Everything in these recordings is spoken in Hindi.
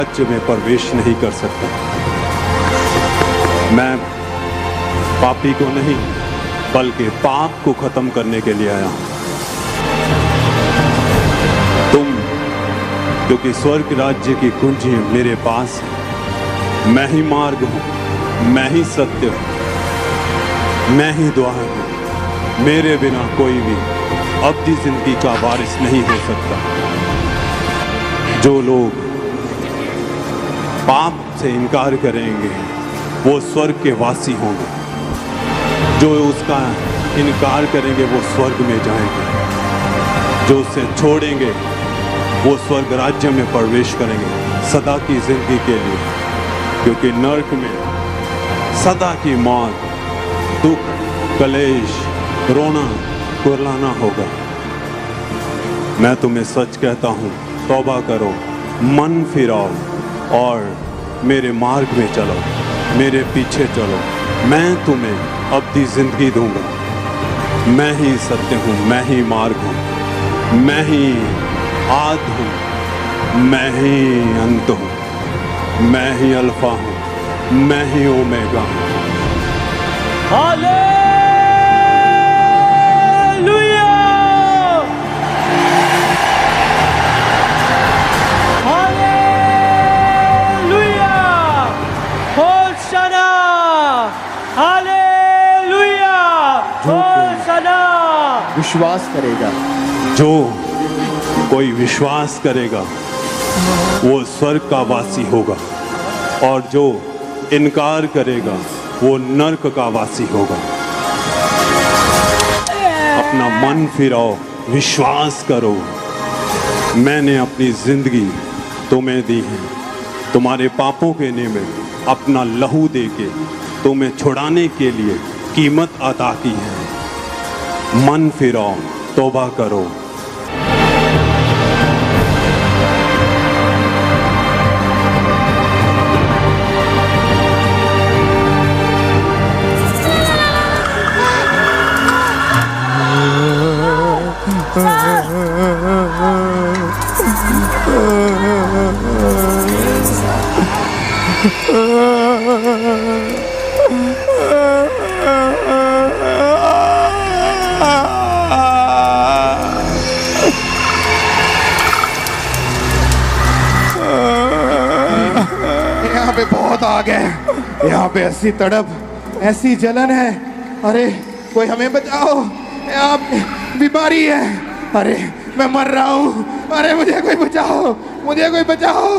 राज्य में प्रवेश नहीं कर सकता। मैं पापी को नहीं बल्कि पाप को खत्म करने के लिए आया हूं। तुम, क्योंकि स्वर्ग राज्य की कुंजी मेरे पास है। मैं ही मार्ग हूं, मैं ही सत्य हूं, मैं ही द्वार हूं। मेरे बिना कोई भी अब्दी जिंदगी का वारिस नहीं हो सकता। जो लोग पाप से इनकार करेंगे वो स्वर्ग के वासी होंगे, जो उसका इनकार करेंगे वो स्वर्ग में जाएंगे, जो उसे छोड़ेंगे वो स्वर्ग राज्य में प्रवेश करेंगे सदा की जिंदगी के लिए। क्योंकि नरक में सदा की मौत, दुख, कलेश, रोना कुर्लाना होगा। मैं तुम्हें सच कहता हूँ, तौबा करो, मन फिराओ और मेरे मार्ग में चलो, मेरे पीछे चलो। मैं तुम्हें अब्दी जिंदगी दूंगा। मैं ही सत्य हूँ, मैं ही मार्ग हूँ, मैं ही आद हूँ, मैं ही अंत हूँ, मैं ही अल्फा हूँ, मैं ही ओमेगा हूँ। हालेलुया! हालेलुया! होशाना! हालेलुया! होशाना! विश्वास करेगा, जो कोई विश्वास करेगा वो स्वर्ग का वासी होगा, और जो इनकार करेगा वो नरक का वासी होगा। अपना मन फिराओ, विश्वास करो। मैंने अपनी जिंदगी तुम्हें दी है, तुम्हारे पापों के निमित्त अपना लहू देके तुम्हें छुड़ाने के लिए कीमत अता की है। मन फिराओ, तौबा करो। यहाँ पे बहुत आग है, यहाँ पे ऐसी तड़प, ऐसी जलन है। अरे कोई हमें बचाओ, यहाँ पे बीमारी है। अरे मैं मर रहा हूँ, अरे मुझे कोई बचाओ, मुझे कोई बचाओ।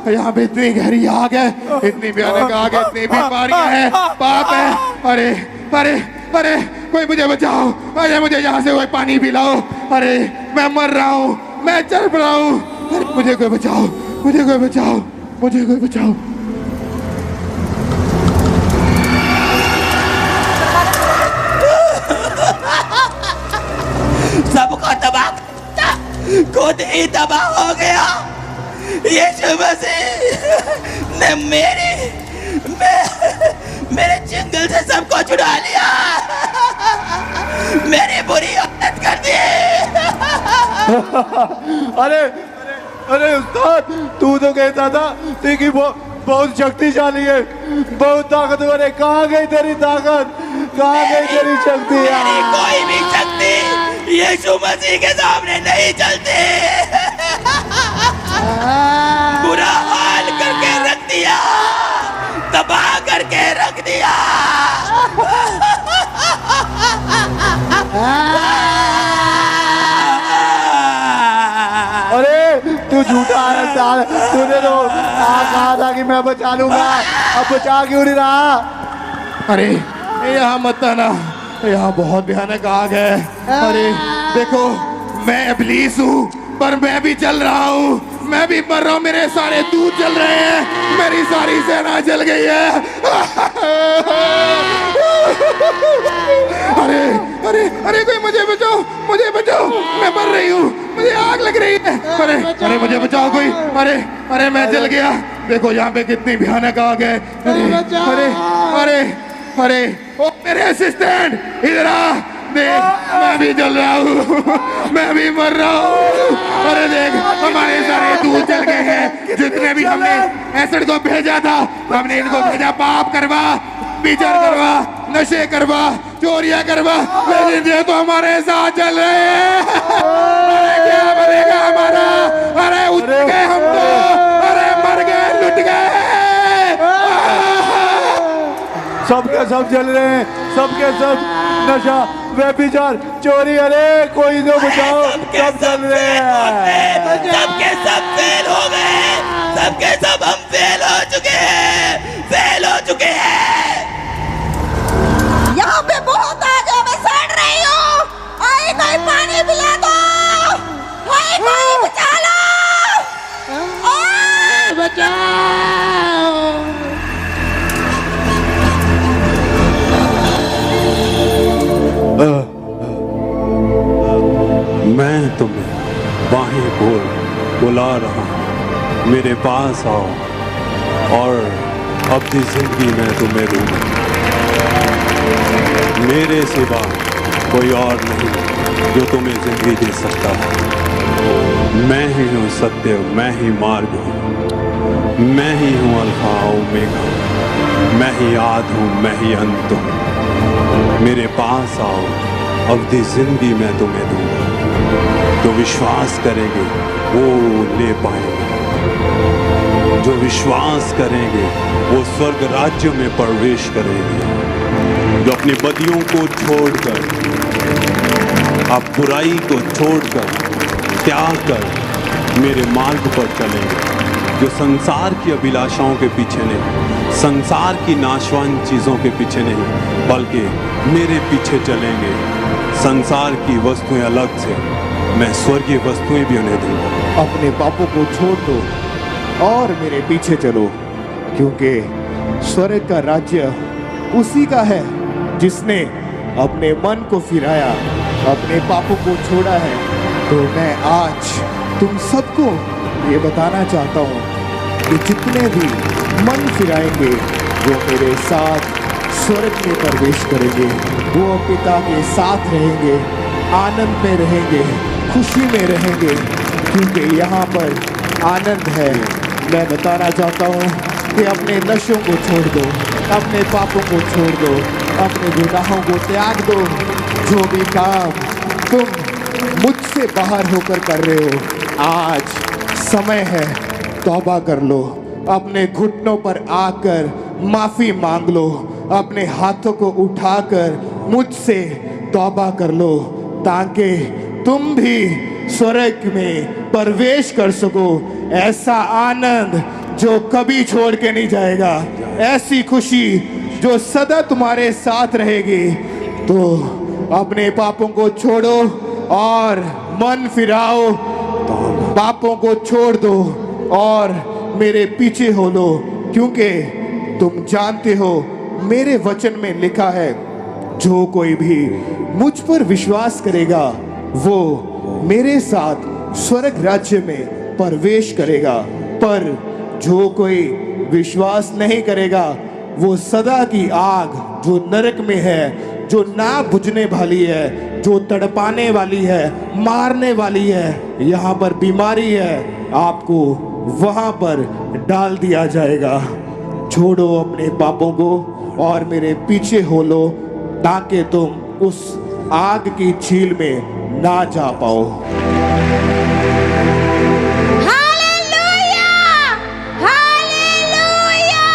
यहाँ पे इतनी गहरी आग है, इतनी भयानक आग है, इतनी बीमारियां है, पाप है। अरे अरे अरे कोई मुझे बचाओ, अरे मुझे यहाँ से कोई पानी पिलाओ। अरे मैं मर रहा हूँ, मैं तड़प रहा हूँ। अरे मुझे कोई बचाओ, मुझे कोई बचाओ, मुझे कोई बचाओ। सबको तबाह करता, खुद ही तबाह हो गया। यीशु मसीह ने मेरे जंगल से सबको छुड़ा लिया, मेरी बुरी हालत कर दी। अरे अरे उस्ताद, तू तो कहता था कि बहुत शक्तिशाली है, बहुत ताकतवर है। कहाँ गई तेरी ताकत, कहाँ गई तेरी शक्ति? मेरी कोई भी शक्ति यीशु मसीह के सामने नहीं चलती। बुरा हाल करके रख दिया, तबाह करके रख दिया। अरे तू झूठा है, तूने तो कहा था कि मैं बचा लूंगा, अब बचा क्यों नहीं रहा? अरे यहाँ मत आना, यहाँ बहुत भयानक आग है। अरे देखो, मैं इब्लीस हूँ पर मैं भी चल रहा हूँ, मैं भी मर रहा हूँ। मेरे सारे दूध जल रहे हैं, मेरी सारी सेना जल गई है। अरे अरे अरे कोई मुझे बचाओ, मुझे बचाओ, मैं मर रही हूँ, मुझे आग लग रही है। अरे अरे मुझे बचाओ कोई। अरे अरे मैं जल गया। देखो यहाँ पे कितनी भयानक आग है। अरे अरे अरे अरे ओ मेरे असिस्टेंट, इधर आ, देख मैं भी जल रहा हूँ। मैं भी मर रहा हूँ। अरे देख हमारे सारे दूध जल गए हैं। जितने भी हमने एसिड को भेजा था, हमने इनको भेजा पाप करवा, विचार करवा, नशे करवा, चोरियां करवा, लेकिन ये तो हमारे साथ चल रहे हैं। अरे क्या बनेगा हमारा? अरे उठ गए हम तो, अरे मर गए, लुट गए। सबके सब जल रहे हैं, सबके सब नशा, व्यभिचार, चोरी, अरे कोई तो बचाओ, सब जल रहे हैं। सबके सब फेल हो गए, सबके सब हम फेल हो चुके हैं, फेल हो चुके हैं। यहाँ पे बहुत आग है, मैं सड़ रही हूँ। आए कोई पानी पिला दो, आए कोई बचा लो, बचाओ। मैं तुम्हें बाहें खोल बुला रहा हूँ, मेरे पास आओ और अपनी जिंदगी मैं तुम्हें दूंगा। मेरे सिवा कोई और नहीं जो तुम्हें जिंदगी दे सकता है। मैं ही हूँ सत्य, मैं ही मार्ग हूँ, मैं ही हूँ अल्फा ओमेगा, मैं ही आदि हूँ, मैं ही अंत हूँ। मेरे पास आओ, अवधि जिंदगी मैं तुम्हें दूंगा। जो विश्वास करेंगे वो ले पाएंगे, जो विश्वास करेंगे वो स्वर्ग राज्य में प्रवेश करेंगे। जो अपनी बदियों को छोड़कर, आप बुराई को छोड़कर, त्याग कर मेरे मार्ग पर चलेंगे। जो संसार की अभिलाषाओं के पीछे नहीं, संसार की नाशवान चीज़ों के पीछे नहीं, बल्कि मेरे पीछे चलेंगे। संसार की वस्तुएं अलग से, मैं स्वर्गीय वस्तुएं भी उन्हें दूंगा। अपने पापों को छोड़ दो और मेरे पीछे चलो, क्योंकि स्वर्ग का राज्य उसी का है जिसने अपने मन को फिराया, अपने पापों को छोड़ा है। तो मैं आज तुम सबको ये बताना चाहता हूँ कि जितने भी मन फिराएंगे वो मेरे साथ स्वर्ग में प्रवेश करेंगे, वो पिता के साथ रहेंगे, आनंद में रहेंगे, खुशी में रहेंगे, क्योंकि यहाँ पर आनंद है। मैं बताना चाहता हूँ कि अपने नशों को छोड़ दो, अपने पापों को छोड़ दो, अपने गुनाहों को त्याग दो। जो भी काम तुम मुझसे बाहर होकर कर रहे हो, आज समय है, तौबा कर लो। अपने घुटनों पर आकर माफी मांग लो, अपने हाथों को उठाकर मुझसे तौबा कर लो, ताकि तुम भी स्वर्ग में प्रवेश कर सको। ऐसा आनंद जो कभी छोड़ के नहीं जाएगा, ऐसी खुशी जो सदा तुम्हारे साथ रहेगी। तो अपने पापों को छोड़ो और मन फिराओ, पापों को छोड़ दो और मेरे पीछे हो लो, क्योंकि तुम जानते हो मेरे वचन में लिखा है, जो कोई भी मुझ पर विश्वास करेगा वो मेरे साथ स्वर्ग राज्य में प्रवेश करेगा, पर जो कोई विश्वास नहीं करेगा वो सदा की आग जो नरक में है, जो ना बुझने वाली है, जो तड़पाने वाली है, मारने वाली है, यहाँ पर बीमारी है, आपको वहाँ पर डाल दिया जाएगा। छोड़ो अपने पापों को और मेरे पीछे हो लो, ताकि तुम उस आग की झील में ना जा पाओ। Hallelujah! Hallelujah!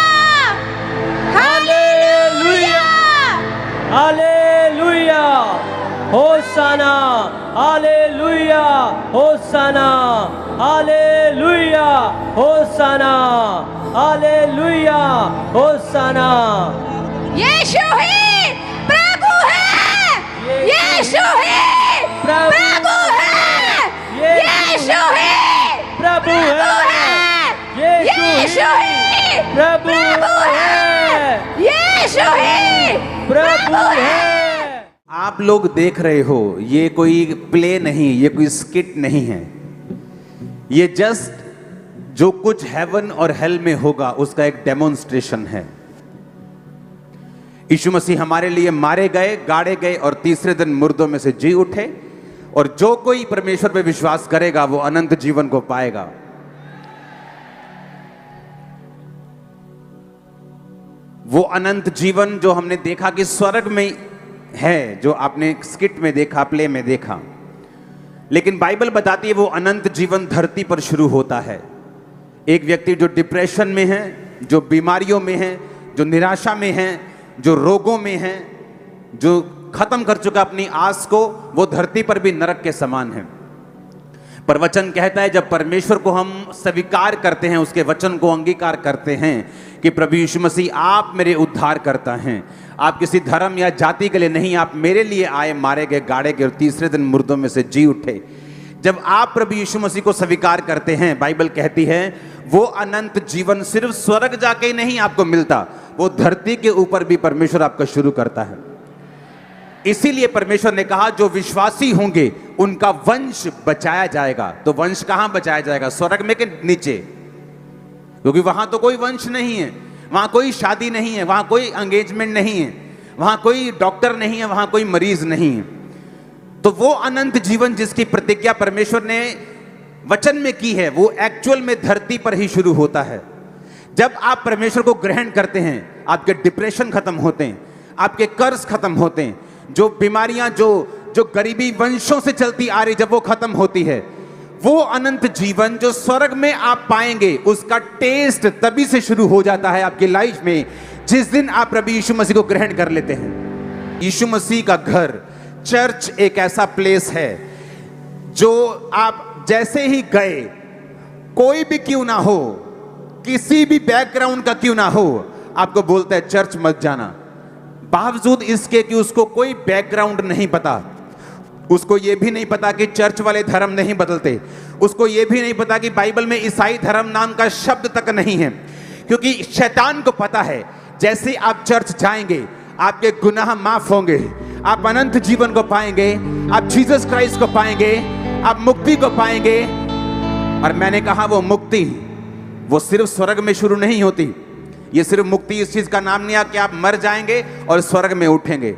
Hallelujah! Hallelujah hosanna, hallelujah hosanna, hallelujah hosanna, hallelujah hosanna. यीशु ही प्रभु है, यीशु ही प्रभु है, यीशु ही प्रभु है, यीशु ही प्रभु है, यीशु ही प्रभु है। आप लोग देख रहे हो, ये कोई प्ले नहीं, ये कोई स्किट नहीं है, ये जस्ट जो कुछ हेवन और हेल में होगा उसका एक डेमोन्स्ट्रेशन है। यीशु मसीह हमारे लिए मारे गए, गाड़े गए और तीसरे दिन मुर्दों में से जी उठे और जो कोई परमेश्वर पे विश्वास करेगा वो अनंत जीवन को पाएगा। वो अनंत जीवन जो हमने देखा कि स्वर्ग में है, जो आपने स्किट में देखा, प्ले में देखा, लेकिन बाइबल बताती है वो अनंत जीवन धरती पर शुरू होता है। एक व्यक्ति जो डिप्रेशन में है, जो बीमारियों में है, जो निराशा में है, जो रोगों में है, जो खत्म कर चुका अपनी आस को, वो धरती पर भी नरक के समान है। पर वचन कहता है जब परमेश्वर को हम स्वीकार करते हैं, उसके वचन को अंगीकार करते हैं कि प्रभु यीशु मसीह आप मेरे उद्धार करता हैं, आप किसी धर्म या जाति के लिए नहीं, आप मेरे लिए आए, मारे गए, गाड़े गए और तीसरे दिन मुर्दों में से जी उठे। जब आप प्रभु यीशु मसीह को स्वीकार करते हैं, बाइबल कहती है वो अनंत जीवन सिर्फ स्वर्ग जाके ही नहीं आपको मिलता, वो धरती के ऊपर भी परमेश्वर आपका शुरू करता है। इसीलिए परमेश्वर ने कहा जो विश्वासी होंगे उनका वंश बचाया जाएगा। तो वंश कहां बचाया जाएगा, स्वर्ग में के नीचे? क्योंकि वहां तो कोई वंश नहीं है, वहां कोई शादी नहीं है, वहां कोई एंगेजमेंट नहीं है, वहां कोई डॉक्टर नहीं है, वहां कोई मरीज नहीं है। तो वो अनंत जीवन जिसकी प्रतिज्ञा परमेश्वर ने वचन में की है, वो एक्चुअल में धरती पर ही शुरू होता है। जब आप परमेश्वर को ग्रहण करते हैं, आपके डिप्रेशन खत्म होते हैं, आपके कर्ज खत्म होते हैं, जो बीमारियां, जो गरीबी वंशों से चलती आ रही, जब वो खत्म होती है, वो अनंत जीवन जो स्वर्ग में आप पाएंगे, उसका टेस्ट तभी से शुरू हो जाता है आपकी लाइफ में जिस दिन आप प्रभु यीशु मसीह को ग्रहण कर लेते हैं। यीशु मसीह का घर, चर्च एक ऐसा प्लेस है जो आप जैसे ही गए, कोई भी क्यों ना हो, किसी भी बैकग्राउंड का क्यों ना हो, आपको बोलता है चर्च मत जाना। बावजूद इसके कि उसको कोई बैकग्राउंड नहीं पता, उसको यह भी नहीं पता कि चर्च वाले धर्म नहीं बदलते, उसको यह भी नहीं पता कि बाइबल में ईसाई धर्म नाम का शब्द तक नहीं है, क्योंकि शैतान को पता है जैसे आप चर्च जाएंगे आपके गुनाह माफ होंगे, आप अनंत जीवन को पाएंगे, आप जीसस क्राइस्ट को पाएंगे, आप मुक्ति को पाएंगे। और मैंने कहा वो मुक्ति वो सिर्फ स्वर्ग में शुरू नहीं होती। ये सिर्फ मुक्ति इस चीज का नाम नहीं है कि आप मर जाएंगे और स्वर्ग में उठेंगे।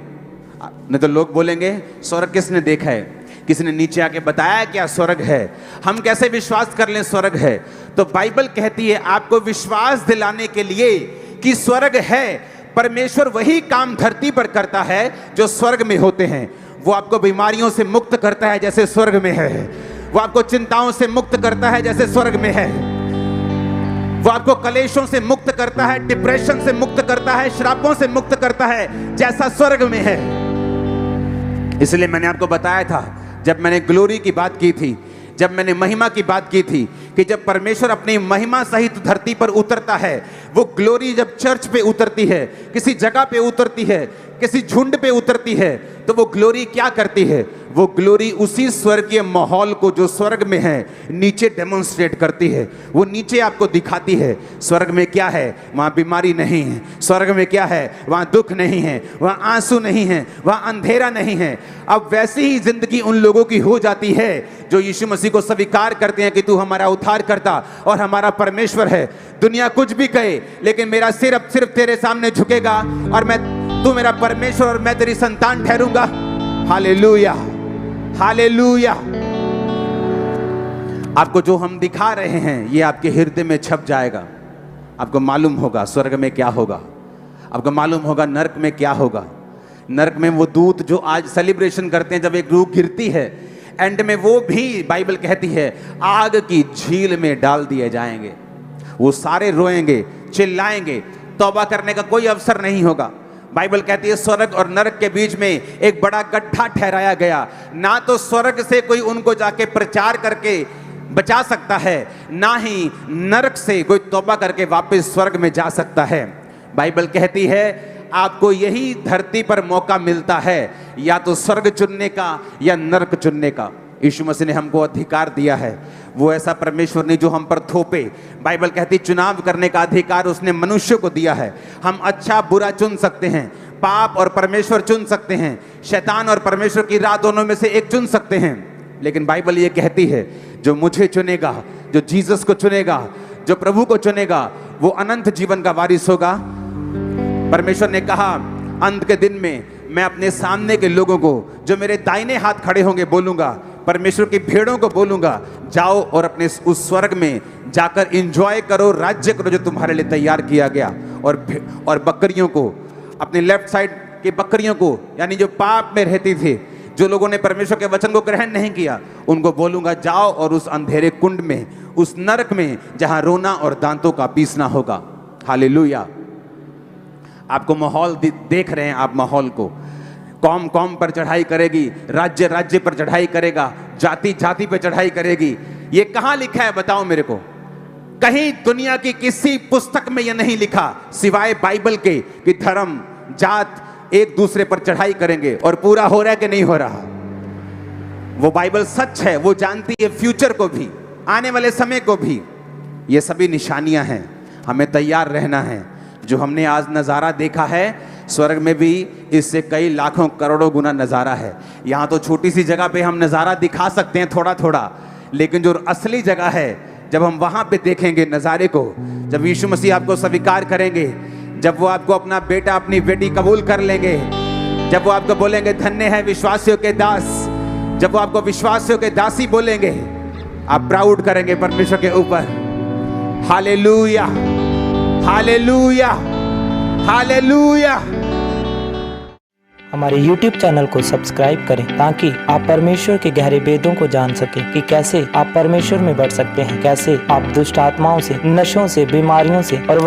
नहीं तो लोग बोलेंगे स्वर्ग किसने देखा है, किसी ने नीचे आके बताया क्या स्वर्ग है, हम कैसे विश्वास कर लें स्वर्ग है। तो बाइबल कहती है आपको विश्वास दिलाने के लिए कि स्वर्ग है। परमेश्वर वही काम धरती पर करता है जो स्वर्ग में होते हैं। वो आपको बीमारियों से मुक्त करता है जैसे स्वर्ग में है, वो आपको चिंताओं से मुक्त करता है जैसे स्वर्ग में है, वो आपको कलेशों से मुक्त करता है, डिप्रेशन से मुक्त करता है, श्रापों से मुक्त करता है जैसा स्वर्ग में है। इसलिए मैंने आपको बताया था, जब मैंने ग्लोरी की बात की थी, जब मैंने महिमा की बात की थी, कि जब परमेश्वर अपनी महिमा सहित धरती पर उतरता है, वो ग्लोरी जब चर्च पे उतरती है, किसी जगह पे उतरती है, किसी झुंड पे उतरती है, तो वो ग्लोरी क्या करती है, वो ग्लोरी उसी स्वर्गीय माहौल को जो स्वर्ग में है नीचे डेमोन्स्ट्रेट करती है। वो नीचे आपको दिखाती है स्वर्ग में क्या है, वहां बीमारी नहीं है, स्वर्ग में क्या है, वहां दुख नहीं है, वहां आंसू नहीं है, वहां अंधेरा नहीं है। अब वैसी ही जिंदगी उन लोगों की हो जाती है जो यीशु मसीह को स्वीकार करते हैं कि तू हमारा उद्धार करता और हमारा परमेश्वर है। दुनिया कुछ भी कहे, लेकिन मेरा सिर अब सिर्फ तेरे सामने झुकेगा और तू मेरा परमेश्वर और मैं तेरी संतान ठहरूंगा। Hallelujah, hallelujah. आपको जो हम दिखा रहे हैं ये आपके हृदय में छप जाएगा। आपको मालूम होगा स्वर्ग में क्या होगा, आपको मालूम होगा नरक में क्या होगा। नरक में वो दूत जो आज सेलिब्रेशन करते हैं, जब एक रूह गिरती है, एंड में वो भी बाइबल कहती है आग की झील में डाल दिए जाएंगे। वो सारे रोएंगे, चिल्लाएंगे, तौबा करने का कोई अवसर नहीं होगा। बाइबल कहती है स्वर्ग और नरक के बीच में एक बड़ा गड्ढा ठहराया गया। ना तो स्वर्ग से कोई उनको जाके प्रचार करके बचा सकता है, ना ही नरक से कोई तौबा करके वापस स्वर्ग में जा सकता है। बाइबल कहती है आपको यही धरती पर मौका मिलता है, या तो स्वर्ग चुनने का या नरक चुनने का। यीशु मसीह ने हमको अधिकार दिया है। वो ऐसा परमेश्वर ने जो हम पर थोपे, बाइबल कहती चुनाव करने का अधिकार उसने मनुष्य को दिया है। हम अच्छा बुरा चुन सकते हैं, पाप और परमेश्वर चुन सकते हैं, शैतान और परमेश्वर की राह दोनों में से एक चुन सकते हैं। लेकिन बाइबल ये कहती है जो मुझे चुनेगा, जो जीसस को चुनेगा, जो प्रभु को चुनेगा, वो अनंत जीवन का वारिस होगा। परमेश्वर ने कहा अंत के दिन में मैं अपने सामने के लोगों को, जो मेरे दाहिने हाथ खड़े होंगे, बोलूंगा, परमेश्वर की भेड़ों को बोलूंगा, जाओ और अपने उस स्वर्ग में जाकर एंजॉय करो, राज्य करो जो तुम्हारे लिए तैयार किया गया। और बकरियों को, अपने लेफ्ट साइड की बकरियों को, यानी जो पाप में रहती थी, जो लोगों ने परमेश्वर के वचन को ग्रहण नहीं किया, उनको बोलूंगा, जाओ और उस अंधेरे कुंड में, उस नरक में जहां रोना और दांतों का पीसना होगा। हालेलुया। आपको माहौल देख रहे हैं आप माहौल को। कौम कौम पर चढ़ाई करेगी, राज्य राज्य पर चढ़ाई करेगा, जाति जाति पर चढ़ाई करेगी। ये कहां लिखा है बताओ मेरे को? कहीं दुनिया की किसी पुस्तक में यह नहीं लिखा सिवाय बाइबल के कि धर्म जात एक दूसरे पर चढ़ाई करेंगे। और पूरा हो रहा है कि नहीं हो रहा? वो बाइबल सच है, वो जानती है फ्यूचर को भी, आने वाले समय को भी। ये सभी निशानियां हैं, हमें तैयार रहना है। जो हमने आज नज़ारा देखा है, स्वर्ग में भी इससे कई लाखों करोड़ों गुना नज़ारा है। यहाँ तो छोटी सी जगह पे हम नज़ारा दिखा सकते हैं थोड़ा थोड़ा, लेकिन जो असली जगह है, जब हम वहाँ पे देखेंगे नज़ारे को, जब यीशु मसीह आपको स्वीकार करेंगे, जब वो आपको अपना बेटा अपनी बेटी कबूल कर लेंगे, जब वो आपको बोलेंगे धन्य है विश्वासियों के दास, जब वो आपको विश्वासियों के दासी बोलेंगे, आप प्राउड करेंगे परमेश्वर के ऊपर। Hallelujah, hallelujah, hallelujah. हमारे YouTube चैनल को सब्सक्राइब करें ताकि आप परमेश्वर के गहरे वेदों को जान सकें कि कैसे आप परमेश्वर में बढ़ सकते हैं, कैसे आप दुष्ट आत्माओं से, नशों से, बीमारियों से और